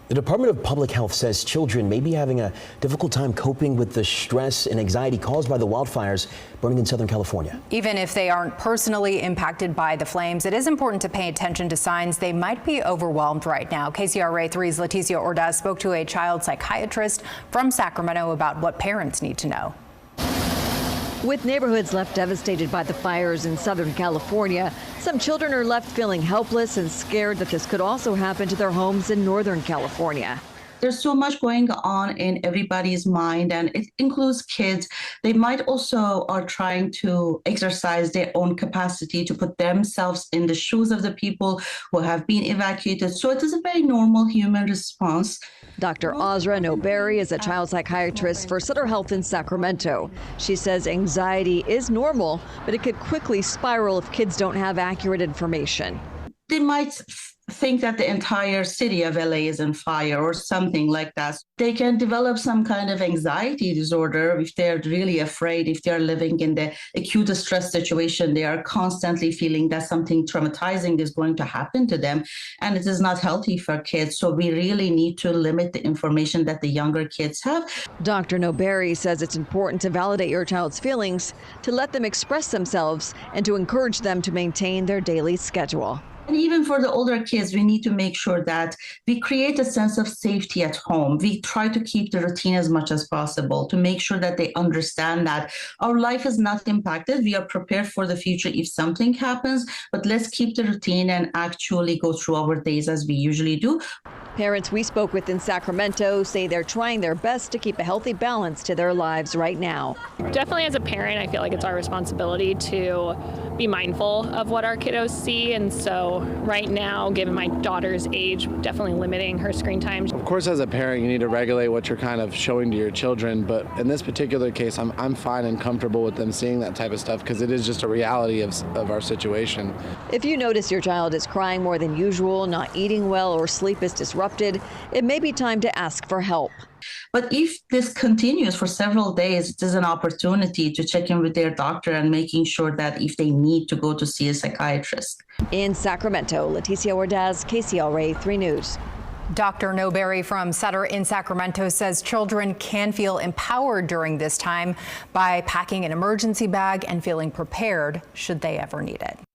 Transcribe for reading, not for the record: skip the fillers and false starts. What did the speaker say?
The Department of Public Health says children may be having a difficult time coping with the stress and anxiety caused by the wildfires burning in Southern California. Even if they aren't personally impacted by the flames, it is important to pay attention to signs they might be overwhelmed right now. KCRA 3's Leticia Ordaz spoke to a child psychiatrist from Sacramento about what parents need to know. With neighborhoods left devastated by the fires in Southern California, some children are left feeling helpless and scared that this could also happen to their homes in Northern California. There's so much going on in everybody's mind, and it includes kids. They might also are trying to exercise their own capacity to put themselves in the shoes of the people who have been evacuated. So it is a very normal human response. Dr. Azra Noberi is a child psychiatrist for Sutter Health in Sacramento. She says anxiety is normal, but it could quickly spiral if kids don't have accurate information. They might think that the entire city of LA is on fire or something like that. They can develop some kind of anxiety disorder if they're really afraid, if they're living in the acute stress situation. They are constantly feeling that something traumatizing is going to happen to them, and it is not healthy for kids. So we really need to limit the information that the younger kids have. Dr. Noberi says it's important to validate your child's feelings, to let them express themselves, and to encourage them to maintain their daily schedule. And even for the older kids, we need to make sure that we create a sense of safety at home. We try to keep the routine as much as possible to make sure that they understand that our life is not impacted. We are prepared for the future if something happens, but let's keep the routine and actually go through our days as we usually do. Parents we spoke with in Sacramento say they're trying their best to keep a healthy balance to their lives right now. Definitely as a parent, I feel like it's our responsibility to be mindful of what our kiddos see. And so right now, given my daughter's age, definitely limiting her screen time. Of course, as a parent, you need to regulate what you're kind of showing to your children. But in this particular case, I'm fine and comfortable with them seeing that type of stuff because it is just a reality of our situation. If you notice your child is crying more than usual, not eating well, or sleep is disrupted, it may be time to ask for help. But if this continues for several days, it is an opportunity to check in with their doctor and making sure that if they need to go to see a psychiatrist. In Sacramento, Leticia Ordaz, KCRA 3 News. Dr. Noberi from Sutter in Sacramento says children can feel empowered during this time by packing an emergency bag and feeling prepared should they ever need it.